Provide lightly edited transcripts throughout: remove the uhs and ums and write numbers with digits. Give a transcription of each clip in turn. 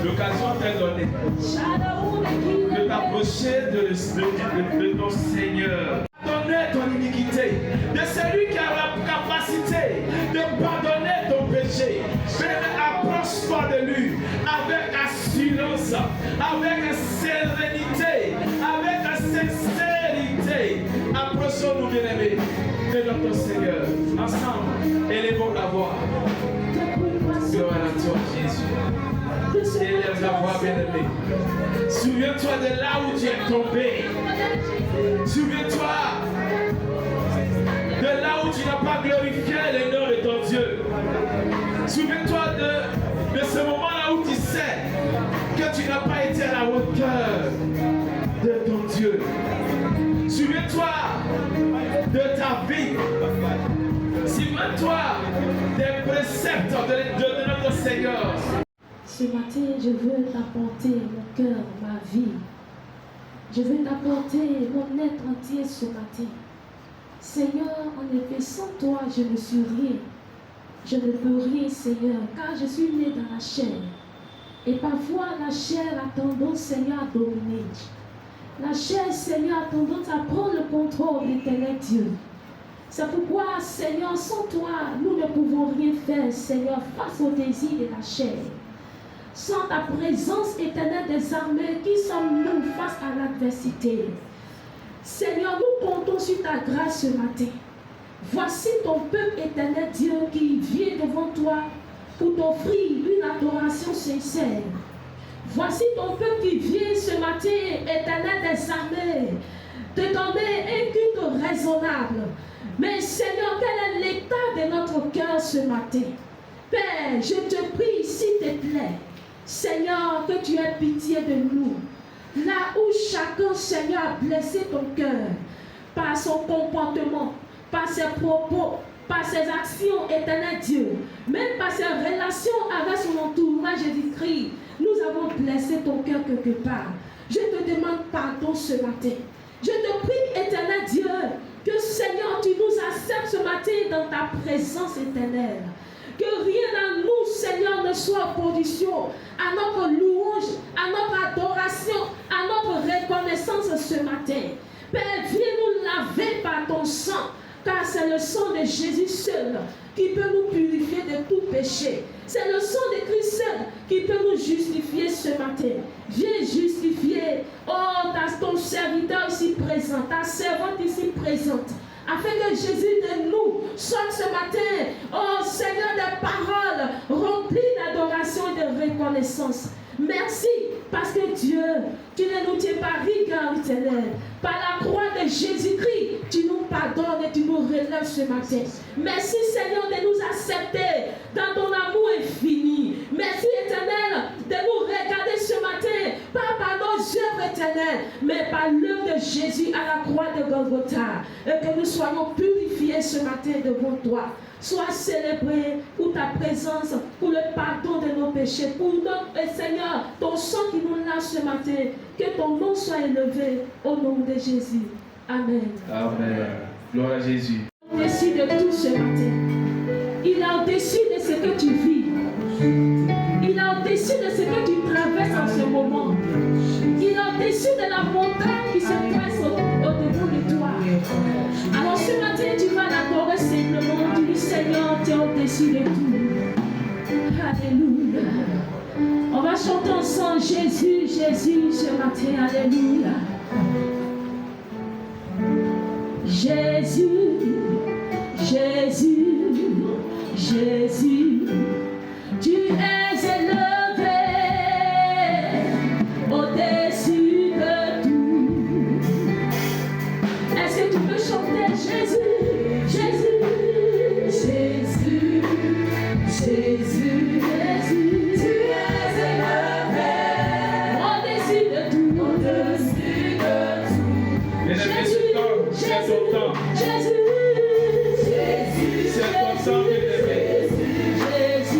L'occasion t'est donnée de t'approcher de ton Seigneur. Pardonner ton iniquité, de celui qui a la capacité de pardonner ton péché. Approche-toi de lui avec assurance, avec sérénité, avec sincérité. Approchons-nous, bien-aimés, de notre Seigneur. Ensemble, élevons la voix. Gloire à toi, Jésus. Élève la voix, bien-aimé. Souviens-toi de là où tu es tombé. Souviens-toi de là où tu n'as pas glorifié le nom de ton Dieu. Souviens-toi de ce moment-là où tu sais que tu n'as pas été à la hauteur de ton Dieu. Souviens-toi de ta vie. Souviens-toi des préceptes de notre Seigneur. Ce matin, je veux t'apporter mon cœur, ma vie. Je veux t'apporter mon être entier ce matin. Seigneur, en effet, sans toi, je ne suis rien. Je ne peux rien, Seigneur, car je suis né dans la chair. Et parfois, la chair a tendance, Seigneur, à dominer. La chair, Seigneur, a tendance à prendre le contrôle d'éternel Dieu. C'est pourquoi, Seigneur, sans toi, nous ne pouvons rien faire, Seigneur, face au désir de la chair. Sans ta présence éternelle des armées, qui sommes-nous face à l'adversité? Seigneur, nous comptons sur ta grâce ce matin. Voici ton peuple éternel Dieu qui vient devant toi pour t'offrir une adoration sincère. Voici ton peuple qui vient ce matin, éternel des armées, te donner un culte raisonnable. Mais Seigneur, quel est l'état de notre cœur ce matin? Père, je te prie, s'il te plaît, Seigneur, que tu aies pitié de nous. Là où chacun, Seigneur, a blessé ton cœur par son comportement, par ses propos, par ses actions, éternel Dieu, même par ses relations avec son entourage Jésus-Christ, nous avons blessé ton cœur quelque part. Je te demande pardon ce matin. Je te prie, éternel Dieu, que Seigneur, tu nous acceptes ce matin dans ta présence éternelle. Que rien à nous, Seigneur, ne soit opposition à notre louange, à notre adoration, à notre reconnaissance ce matin. Père, viens nous laver par ton sang, car c'est le sang de Jésus seul qui peut nous purifier de tout péché. C'est le sang de Christ seul qui peut nous justifier ce matin. Viens justifier, ton serviteur ici présent, ta servante ici présente, afin que Jésus de nous soit ce matin, oh Seigneur, des paroles remplies d'adoration et de reconnaissance. Merci, parce que Dieu, tu ne nous tiens pas rigueur éternelle. Par la croix de Jésus-Christ, tu nous pardonnes et tu nous relèves ce matin. Merci Seigneur de nous accepter dans ton amour infini. Merci éternel de nous regarder ce matin, pas par nos œuvres éternelles, mais par l'œuvre de Jésus à la croix de Golgotha. Et que nous soyons purifiés ce matin devant toi. Sois célébré pour ta présence, pour le pardon de nos péchés, pour notre Seigneur, ton sang qui nous lave ce matin. Que ton nom soit élevé au nom de Jésus. Amen. Amen. Gloire à Jésus. Au-dessus de tout ce matin. Il est au-dessus de ce que tu vis. Il est au-dessus de ce que tu traverses en ce moment. Il est au-dessus de la montagne qui se dresse au-devant de toi. Alors ce matin, tu vas l'adorer simplement. Tu dis, Seigneur, tu es au-dessus de tout. Alléluia. On va chanter ensemble Jésus, Jésus ce matin. Alléluia. Jésus, Jésus, Jésus, tu es élevé au-dessus de tout. Est-ce que tu peux chanter Jésus, Jésus, Jésus, Jésus, Jésus, tu es élevé au-dessus de tout, au-dessus de tout. Jésus, Jésus, Jésus, Jésus, c'est ton sang qui est élevé. Jésus,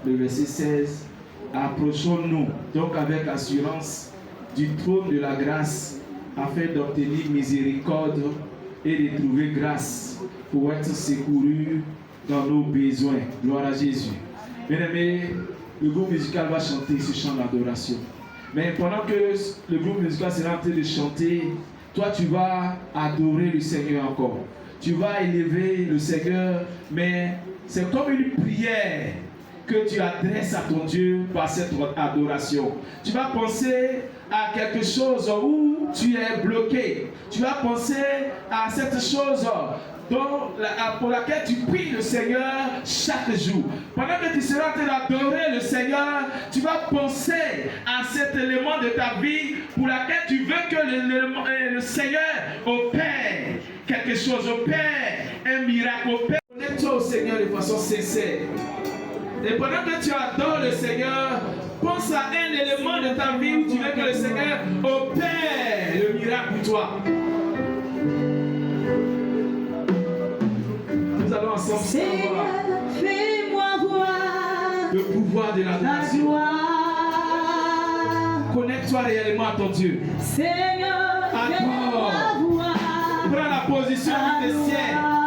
le verset 16, approchons-nous donc avec assurance du trône de la grâce afin d'obtenir miséricorde et de trouver grâce pour être secouru dans nos besoins. Gloire à Jésus. Bien-aimés, le groupe musical va chanter ce chant d'adoration. Mais pendant que le groupe musical sera en train de chanter, toi tu vas adorer le Seigneur encore. Tu vas élever le Seigneur, mais c'est comme une prière que tu adresses à ton Dieu par cette adoration. Tu vas penser à quelque chose où tu es bloqué. Tu vas penser à cette chose pour laquelle tu pries le Seigneur chaque jour. Pendant que tu seras en train d'adorer le Seigneur, tu vas penser à cet élément de ta vie pour laquelle tu veux que le Seigneur opère quelque chose, opère un miracle, opère. Connecte-toi au Seigneur de façon sincère. Et pendant que tu adores le Seigneur, pense à un élément de ta vie où tu veux que le Seigneur opère le miracle pour toi. Nous allons ensemble Seigneur, fais-moi voir le pouvoir de ta l'adoration. gloire. Connecte-toi réellement à ton Dieu. Seigneur, fais-moi voir Prends la position ta qui te sied. gloire.